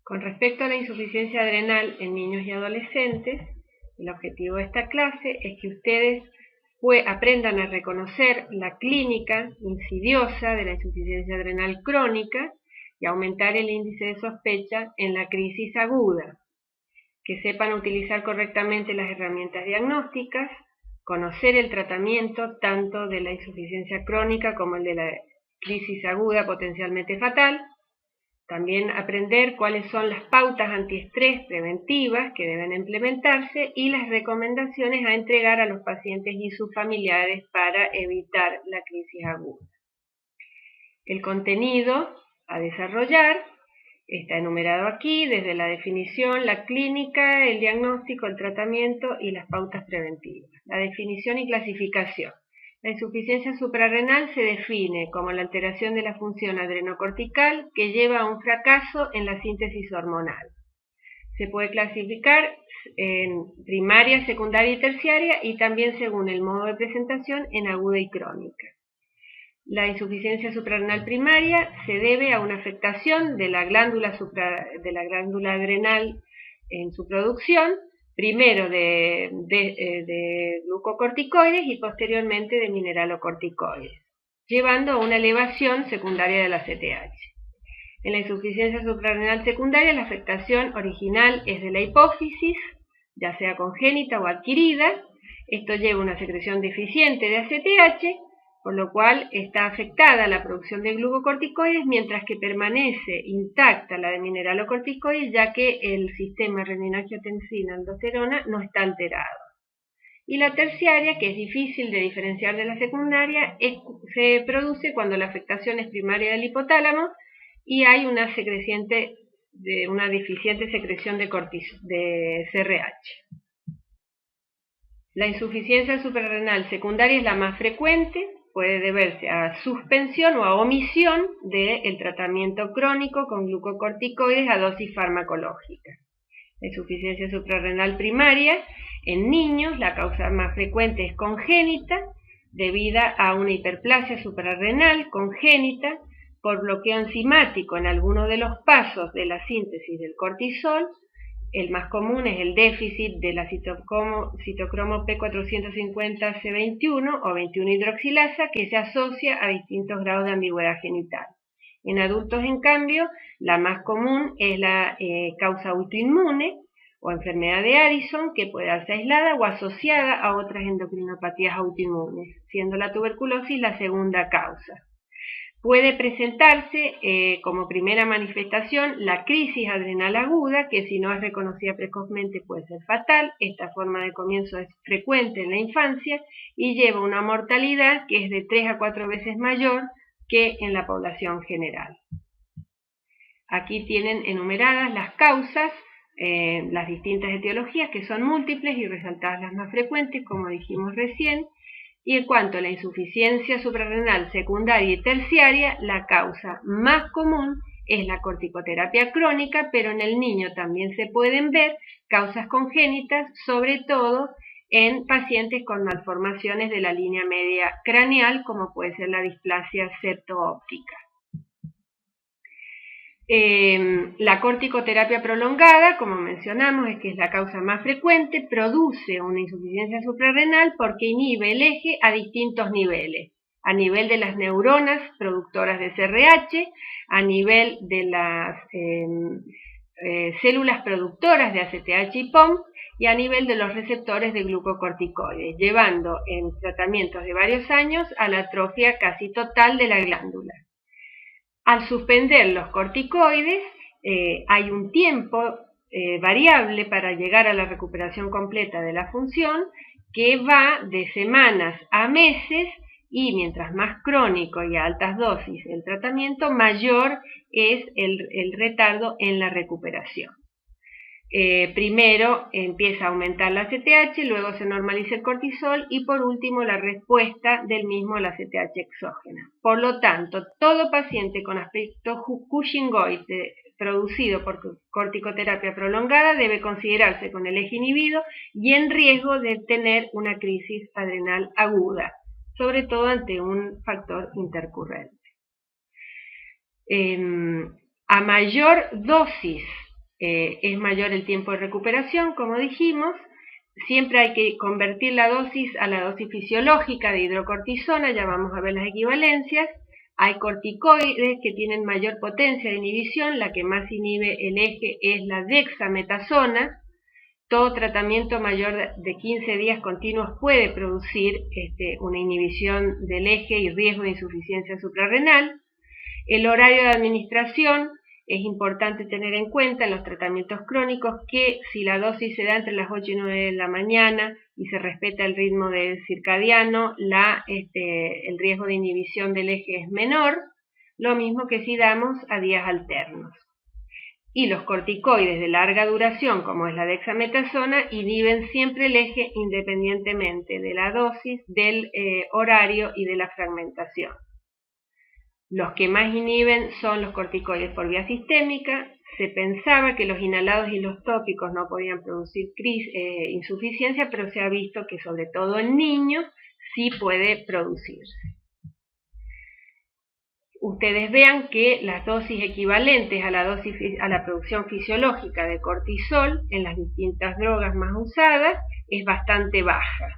Con respecto a la insuficiencia adrenal en niños y adolescentes, el objetivo de esta clase es que ustedes aprendan a reconocer la clínica insidiosa de la insuficiencia adrenal crónica y aumentar el índice de sospecha en la crisis aguda, que sepan utilizar correctamente las herramientas diagnósticas, conocer el tratamiento tanto de la insuficiencia crónica como el de la crisis aguda potencialmente fatal. También aprender cuáles son las pautas antiestrés preventivas que deben implementarse y las recomendaciones a entregar a los pacientes y sus familiares para evitar la crisis aguda. El contenido a desarrollar está enumerado aquí, desde la definición, la clínica, el diagnóstico, el tratamiento y las pautas preventivas. La definición y clasificación. La insuficiencia suprarrenal se define como la alteración de la función adrenocortical que lleva a un fracaso en la síntesis hormonal. Se puede clasificar en primaria, secundaria y terciaria y también según el modo de presentación en aguda y crónica. La insuficiencia suprarrenal primaria se debe a una afectación de la glándula adrenal en su producción, primero de glucocorticoides y posteriormente de mineralocorticoides, llevando a una elevación secundaria de la CTH. En la insuficiencia suprarrenal secundaria, la afectación original es de la hipófisis, ya sea congénita o adquirida. Esto lleva a una secreción deficiente de ACTH, por lo cual está afectada la producción de glucocorticoides, mientras que permanece intacta la de mineralocorticoides, ya que el sistema renina-angiotensina-aldosterona no está alterado. Y la terciaria, que es difícil de diferenciar de la secundaria, se produce cuando la afectación es primaria del hipotálamo y hay una deficiente secreción de CRH. La insuficiencia suprarrenal secundaria es la más frecuente, puede deberse a suspensión o a omisión del tratamiento crónico con glucocorticoides a dosis farmacológica. La insuficiencia suprarrenal primaria en niños, la causa más frecuente es congénita, debida a una hiperplasia suprarrenal congénita por bloqueo enzimático en alguno de los pasos de la síntesis del cortisol. El más común es el déficit de la citocromo P450C21 o 21-hidroxilasa, que se asocia a distintos grados de ambigüedad genital. En adultos, en cambio, la más común es la causa autoinmune o enfermedad de Addison, que puede darse aislada o asociada a otras endocrinopatías autoinmunes, siendo la tuberculosis la segunda causa. Puede presentarse como primera manifestación la crisis adrenal aguda, que si no es reconocida precozmente puede ser fatal. Esta forma de comienzo es frecuente en la infancia y lleva una mortalidad que es de 3 a 4 veces mayor que en la población general. Aquí tienen enumeradas las causas, las distintas etiologías, que son múltiples y resaltadas las más frecuentes, como dijimos recién. Y en cuanto a la insuficiencia suprarrenal secundaria y terciaria, la causa más común es la corticoterapia crónica, pero en el niño también se pueden ver causas congénitas, sobre todo en pacientes con malformaciones de la línea media craneal, como puede ser la displasia septo-óptica. La corticoterapia prolongada, como mencionamos, que es la causa más frecuente, produce una insuficiencia suprarrenal porque inhibe el eje a distintos niveles. A nivel de las neuronas productoras de CRH, a nivel de las células productoras de ACTH y POM y a nivel de los receptores de glucocorticoides, llevando en tratamientos de varios años a la atrofia casi total de la glándula. Al suspender los corticoides, hay un tiempo variable para llegar a la recuperación completa de la función, que va de semanas a meses, y mientras más crónico y a altas dosis el tratamiento, mayor es el retardo en la recuperación. Primero empieza a aumentar la ACTH, luego se normaliza el cortisol y por último la respuesta del mismo a la ACTH exógena. Por lo tanto, todo paciente con aspecto cushingoide producido por corticoterapia prolongada debe considerarse con el eje inhibido y en riesgo de tener una crisis adrenal aguda, sobre todo ante un factor intercurrente. A mayor dosis es mayor el tiempo de recuperación, como dijimos. Siempre hay que convertir la dosis a la dosis fisiológica de hidrocortisona, ya vamos a ver las equivalencias. Hay corticoides que tienen mayor potencia de inhibición, la que más inhibe el eje es la dexametasona. Todo tratamiento mayor de 15 días continuos puede producir una inhibición del eje y riesgo de insuficiencia suprarrenal. El horario de administración es importante tener en cuenta en los tratamientos crónicos que si la dosis se da entre las 8 y 9 de la mañana y se respeta el ritmo del circadiano, el riesgo de inhibición del eje es menor, lo mismo que si damos a días alternos. Y los corticoides de larga duración, como es la dexametasona, inhiben siempre el eje independientemente de la dosis, del horario y de la fragmentación. Los que más inhiben son los corticoides por vía sistémica. Se pensaba que los inhalados y los tópicos no podían producir insuficiencia, pero se ha visto que sobre todo en niños sí puede producirse. Ustedes vean que las dosis equivalentes a la producción fisiológica de cortisol en las distintas drogas más usadas es bastante baja.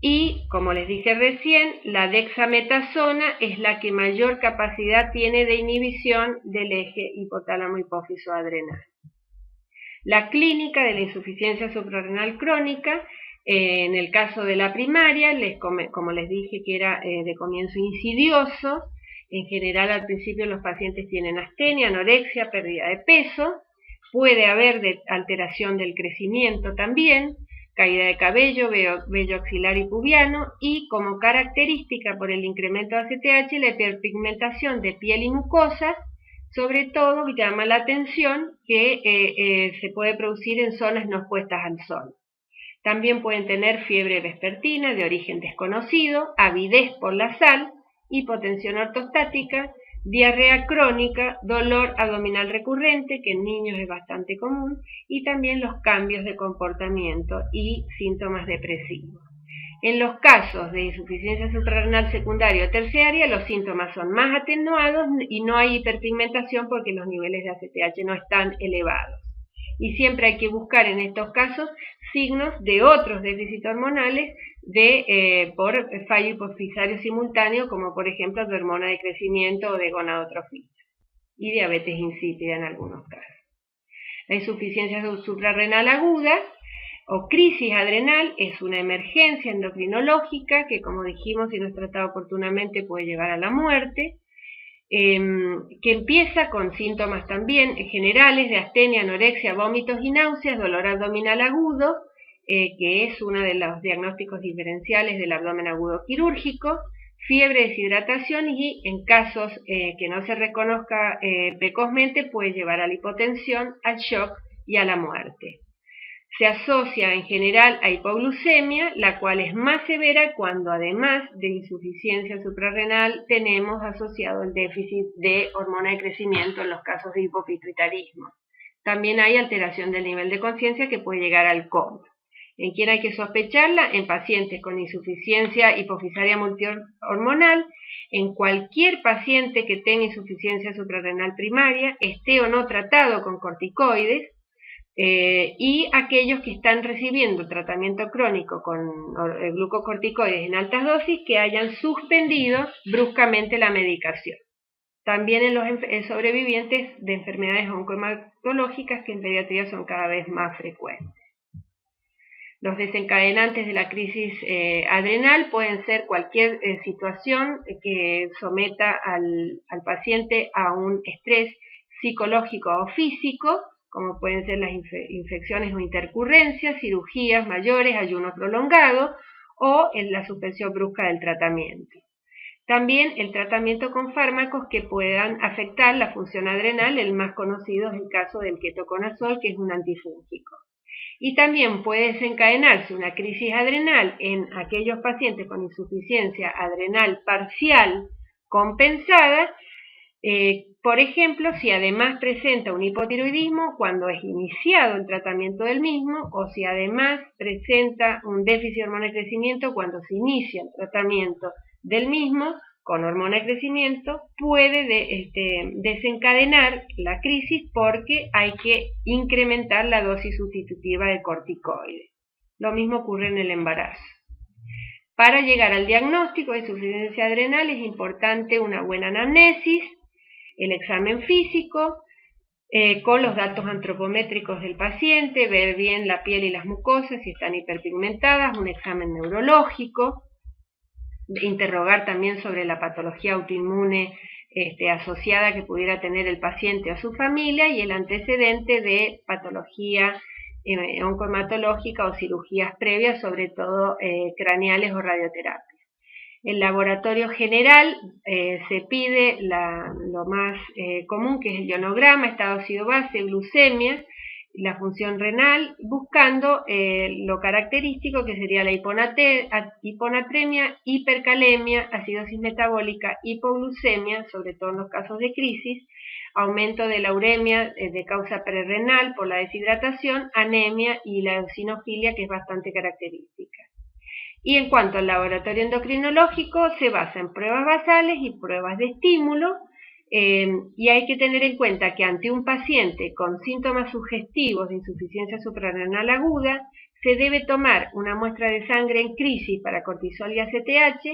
Y, como les dije recién, la dexametasona es la que mayor capacidad tiene de inhibición del eje hipotálamo-hipófiso-adrenal. La clínica de la insuficiencia suprarrenal crónica, en el caso de la primaria, como les dije que era de comienzo insidioso, en general al principio los pacientes tienen astenia, anorexia, pérdida de peso, puede haber alteración del crecimiento también, caída de cabello, vello axilar y pubiano, y como característica por el incremento de ACTH, la hiperpigmentación de piel y mucosas. Sobre todo llama la atención que se puede producir en zonas no expuestas al sol. También pueden tener fiebre vespertina de origen desconocido, avidez por la sal, hipotensión ortostática, diarrea crónica, dolor abdominal recurrente, que en niños es bastante común, y también los cambios de comportamiento y síntomas depresivos. En los casos de insuficiencia suprarrenal secundaria o terciaria, los síntomas son más atenuados y no hay hiperpigmentación porque los niveles de ACTH no están elevados. Y siempre hay que buscar en estos casos signos de otros déficits hormonales por fallo hipofisario simultáneo, como por ejemplo de hormona de crecimiento o de gonadotrofina, y diabetes insípida en algunos casos. La insuficiencia suprarrenal aguda o crisis adrenal es una emergencia endocrinológica que, como dijimos, si no es tratada oportunamente puede llevar a la muerte, que empieza con síntomas también generales de astenia, anorexia, vómitos y náuseas, dolor abdominal agudo, que es uno de los diagnósticos diferenciales del abdomen agudo quirúrgico, fiebre, deshidratación y en casos que no se reconozca precozmente puede llevar a la hipotensión, al shock y a la muerte. Se asocia en general a hipoglucemia, la cual es más severa cuando además de insuficiencia suprarrenal tenemos asociado el déficit de hormona de crecimiento en los casos de hipopituitarismo. También hay alteración del nivel de conciencia que puede llegar al coma. ¿En quién hay que sospecharla? En pacientes con insuficiencia hipofisaria multihormonal, en cualquier paciente que tenga insuficiencia suprarrenal primaria, esté o no tratado con corticoides, y aquellos que están recibiendo tratamiento crónico con glucocorticoides en altas dosis que hayan suspendido bruscamente la medicación. También en los sobrevivientes de enfermedades oncohematológicas que en pediatría son cada vez más frecuentes. Los desencadenantes de la crisis adrenal pueden ser cualquier situación que someta al paciente a un estrés psicológico o físico, como pueden ser las infecciones o intercurrencias, cirugías mayores, ayuno prolongado o en la suspensión brusca del tratamiento. También el tratamiento con fármacos que puedan afectar la función adrenal, el más conocido es el caso del ketoconazol, que es un antifúngico. Y también puede desencadenarse una crisis adrenal en aquellos pacientes con insuficiencia adrenal parcial compensada, por ejemplo, si además presenta un hipotiroidismo cuando es iniciado el tratamiento del mismo, o si además presenta un déficit de hormona de crecimiento cuando se inicia el tratamiento del mismo, con hormona de crecimiento puede desencadenar la crisis porque hay que incrementar la dosis sustitutiva de corticoides. Lo mismo ocurre en el embarazo. Para llegar al diagnóstico de insuficiencia adrenal es importante una buena anamnesis, el examen físico, con los datos antropométricos del paciente, ver bien la piel y las mucosas si están hiperpigmentadas, un examen neurológico, interrogar también sobre la patología autoinmune asociada que pudiera tener el paciente o su familia y el antecedente de patología oncohematológica o cirugías previas, sobre todo craneales o radioterapias. El laboratorio general se pide lo más común, que es el ionograma, estado ácido-base, glucemia, la función renal, buscando lo característico que sería la hiponatremia, hipercalemia, acidosis metabólica, hipoglucemia, sobre todo en los casos de crisis, aumento de la uremia de causa prerrenal por la deshidratación, anemia y la eosinofilia, que es bastante característica. Y en cuanto al laboratorio endocrinológico, se basa en pruebas basales y pruebas de estímulo, y hay que tener en cuenta que ante un paciente con síntomas sugestivos de insuficiencia suprarrenal aguda, se debe tomar una muestra de sangre en crisis para cortisol y ACTH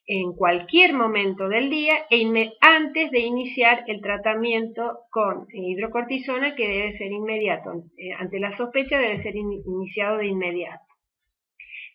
en cualquier momento del día antes de iniciar el tratamiento con hidrocortisona, que debe ser inmediato. Ante la sospecha debe ser iniciado de inmediato.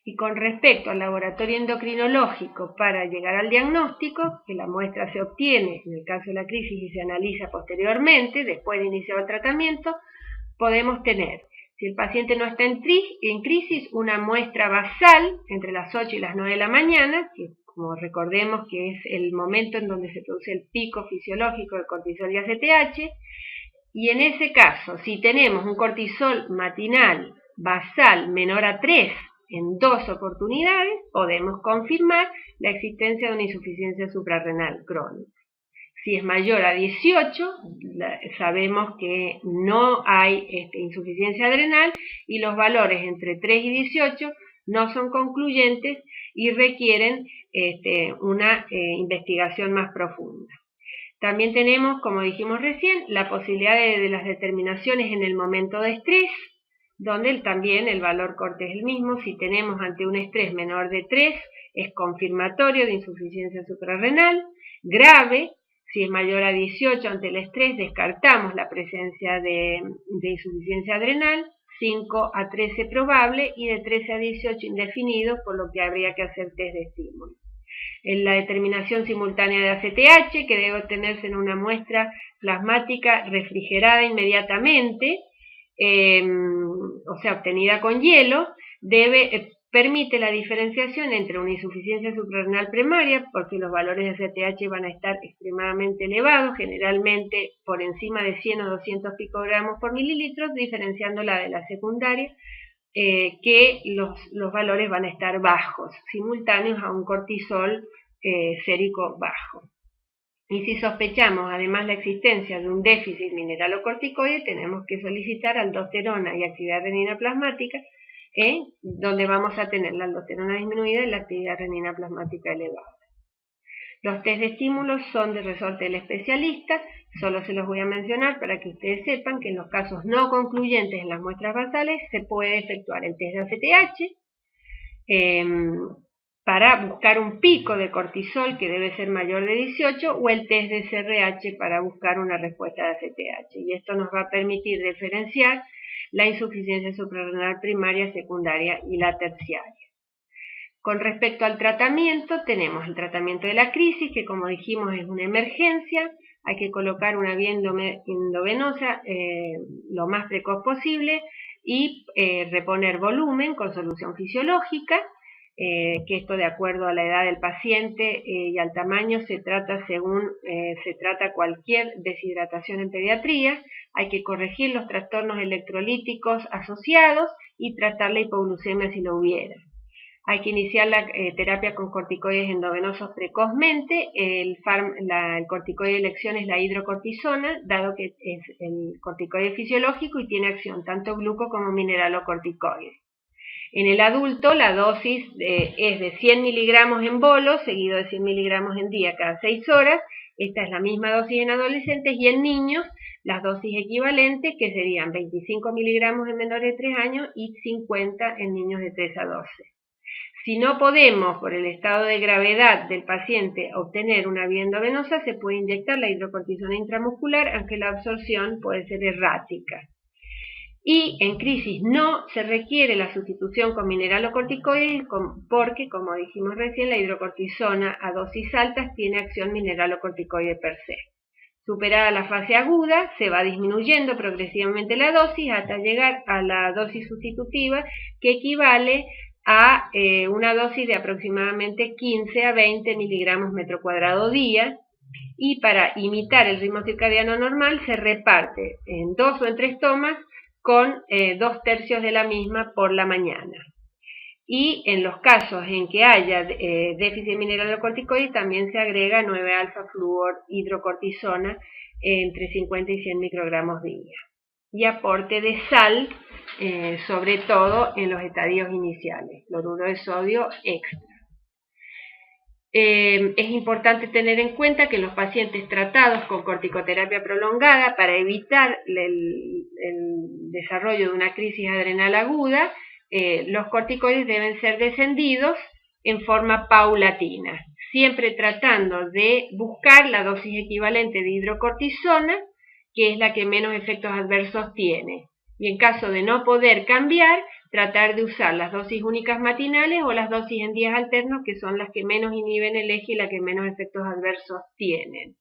Y con respecto al laboratorio endocrinológico para llegar al diagnóstico, que la muestra se obtiene en el caso de la crisis y se analiza posteriormente, después de iniciar el tratamiento, podemos tener, si el paciente no está en crisis, una muestra basal entre las 8 y las 9 de la mañana, que como recordemos que es el momento en donde se produce el pico fisiológico de cortisol y ACTH, y en ese caso, si tenemos un cortisol matinal basal menor a 3, en 2 oportunidades, podemos confirmar la existencia de una insuficiencia suprarrenal crónica. Si es mayor a 18, sabemos que no hay insuficiencia adrenal y los valores entre 3 y 18 no son concluyentes y requieren una investigación más profunda. También tenemos, como dijimos recién, la posibilidad de las determinaciones en el momento de estrés, donde también el valor corte es el mismo. Si tenemos ante un estrés menor de 3, es confirmatorio de insuficiencia suprarrenal. Grave, si es mayor a 18 ante el estrés, descartamos la presencia de insuficiencia adrenal. 5 a 13 probable y de 13 a 18 indefinido, por lo que habría que hacer test de estímulo. En la determinación simultánea de ACTH, que debe obtenerse en una muestra plasmática refrigerada inmediatamente, o sea, obtenida con hielo, permite la diferenciación entre una insuficiencia suprarrenal primaria, porque los valores de ACTH van a estar extremadamente elevados, generalmente por encima de 100 o 200 picogramos por mililitros, diferenciándola de la secundaria, que los valores van a estar bajos, simultáneos a un cortisol sérico bajo. Y si sospechamos además la existencia de un déficit mineralocorticoide, tenemos que solicitar aldosterona y actividad renina plasmática, donde vamos a tener la aldosterona disminuida y la actividad renina plasmática elevada. Los test de estímulos son de resorte del especialista, solo se los voy a mencionar para que ustedes sepan que en los casos no concluyentes en las muestras basales se puede efectuar el test de ACTH, para buscar un pico de cortisol que debe ser mayor de 18 o el test de CRH para buscar una respuesta de ACTH. Y esto nos va a permitir diferenciar la insuficiencia suprarrenal primaria, secundaria y la terciaria. Con respecto al tratamiento, tenemos el tratamiento de la crisis, que como dijimos es una emergencia. Hay que colocar una vía endovenosa lo más precoz posible y reponer volumen con solución fisiológica. Que esto de acuerdo a la edad del paciente y al tamaño se trata según se trata cualquier deshidratación en pediatría. Hay que corregir los trastornos electrolíticos asociados y tratar la hipoglucemia si lo hubiera. Hay que iniciar la terapia con corticoides endovenosos precozmente. El corticoide de elección es la hidrocortisona, dado que es el corticoide fisiológico y tiene acción tanto gluco como mineralocorticoide. En el adulto la dosis es de 100 miligramos en bolo, seguido de 100 miligramos en día cada 6 horas. Esta es la misma dosis en adolescentes, y en niños las dosis equivalentes, que serían 25 miligramos en menores de 3 años y 50 en niños de 3 a 12. Si no podemos, por el estado de gravedad del paciente, obtener una vía endovenosa, se puede inyectar la hidrocortisona intramuscular, aunque la absorción puede ser errática. Y en crisis no se requiere la sustitución con mineralocorticoides porque, como dijimos recién, la hidrocortisona a dosis altas tiene acción mineralocorticoide per se. Superada la fase aguda, se va disminuyendo progresivamente la dosis hasta llegar a la dosis sustitutiva, que equivale a una dosis de aproximadamente 15 a 20 miligramos metro cuadrado día, y para imitar el ritmo circadiano normal se reparte en 2 o en 3 tomas con 2/3 de la misma por la mañana. Y en los casos en que haya déficit de mineralocorticoides también se agrega 9-alfa-fluorhidrocortisona entre 50 y 100 microgramos día. Y aporte de sal, sobre todo en los estadios iniciales, cloruro de sodio extra. Es importante tener en cuenta que los pacientes tratados con corticoterapia prolongada, para evitar el desarrollo de una crisis adrenal aguda, los corticoides deben ser descendidos en forma paulatina, siempre tratando de buscar la dosis equivalente de hidrocortisona, que es la que menos efectos adversos tiene. Y en caso de no poder cambiar, tratar de usar las dosis únicas matinales o las dosis en días alternos, que son las que menos inhiben el eje y las que menos efectos adversos tienen.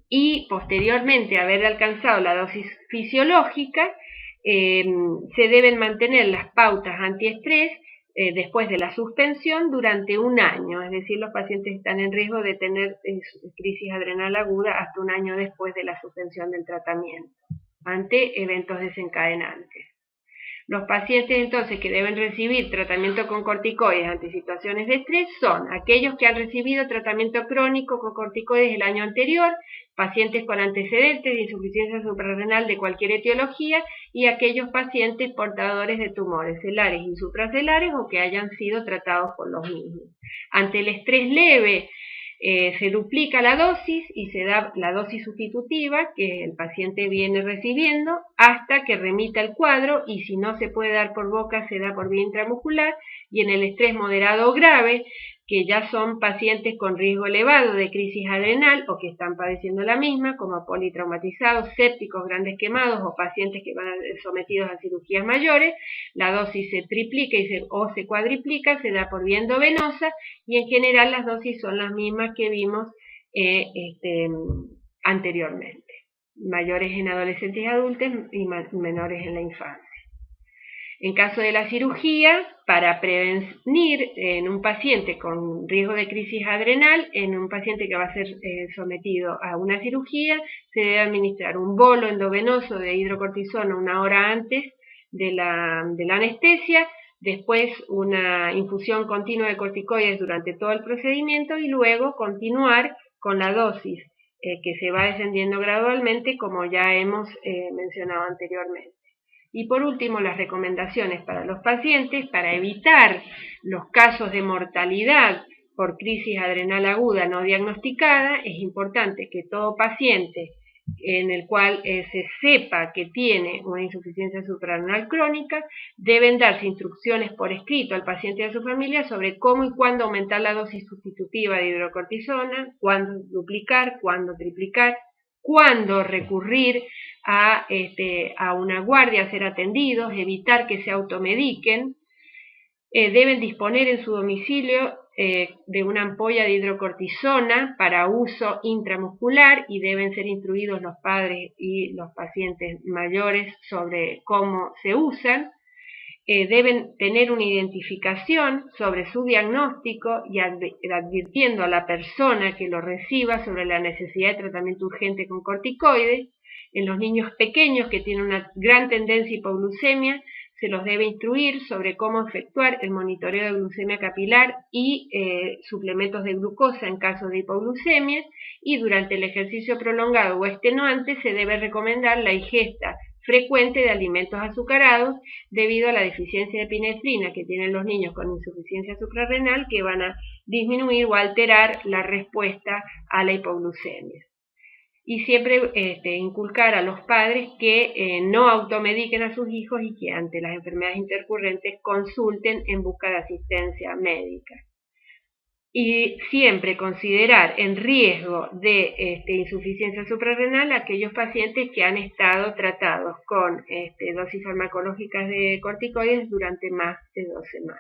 Y posteriormente a haber alcanzado la dosis fisiológica, se deben mantener las pautas antiestrés después de la suspensión durante un año, es decir, los pacientes están en riesgo de tener crisis adrenal aguda hasta un año después de la suspensión del tratamiento, ante eventos desencadenantes. Los pacientes entonces que deben recibir tratamiento con corticoides ante situaciones de estrés son aquellos que han recibido tratamiento crónico con corticoides el año anterior, pacientes con antecedentes de insuficiencia suprarrenal de cualquier etiología, y aquellos pacientes portadores de tumores celares y supracelares o que hayan sido tratados por los mismos. Ante el estrés leve, se duplica la dosis y se da la dosis sustitutiva que el paciente viene recibiendo hasta que remita el cuadro, y si no se puede dar por boca se da por vía intramuscular. Y en el estrés moderado o grave, que ya son pacientes con riesgo elevado de crisis adrenal o que están padeciendo la misma, como politraumatizados, sépticos, grandes quemados o pacientes que van sometidos a cirugías mayores, la dosis se triplica o se cuadriplica, se da por vía endovenosa, y en general las dosis son las mismas que vimos anteriormente, mayores en adolescentes y adultos y menores en la infancia. En caso de la cirugía, para prevenir en un paciente con riesgo de crisis adrenal, en un paciente que va a ser sometido a una cirugía, se debe administrar un bolo endovenoso de hidrocortisona 1 hora antes de la anestesia, después una infusión continua de corticoides durante todo el procedimiento, y luego continuar con la dosis que se va descendiendo gradualmente, como ya hemos mencionado anteriormente. Y por último, las recomendaciones para los pacientes: para evitar los casos de mortalidad por crisis adrenal aguda no diagnosticada, es importante que todo paciente en el cual se sepa que tiene una insuficiencia suprarrenal crónica, deben darse instrucciones por escrito al paciente y a su familia sobre cómo y cuándo aumentar la dosis sustitutiva de hidrocortisona, cuándo duplicar, cuándo triplicar, cuándo recurrir a una guardia, a ser atendidos, evitar que se automediquen. Deben disponer en su domicilio de una ampolla de hidrocortisona para uso intramuscular, y deben ser instruidos los padres y los pacientes mayores sobre cómo se usan. Deben tener una identificación sobre su diagnóstico y advirtiendo a la persona que lo reciba sobre la necesidad de tratamiento urgente con corticoides. En los niños pequeños que tienen una gran tendencia a hipoglucemia, se los debe instruir sobre cómo efectuar el monitoreo de glucemia capilar y suplementos de glucosa en caso de hipoglucemia, y durante el ejercicio prolongado o extenuante se debe recomendar la ingesta frecuente de alimentos azucarados debido a la deficiencia de epinefrina que tienen los niños con insuficiencia suprarrenal, que van a disminuir o alterar la respuesta a la hipoglucemia. Y siempre inculcar a los padres que no automediquen a sus hijos y que ante las enfermedades intercurrentes consulten en busca de asistencia médica. Y siempre considerar en riesgo de insuficiencia suprarrenal a aquellos pacientes que han estado tratados con dosis farmacológicas de corticoides durante más de 2 semanas.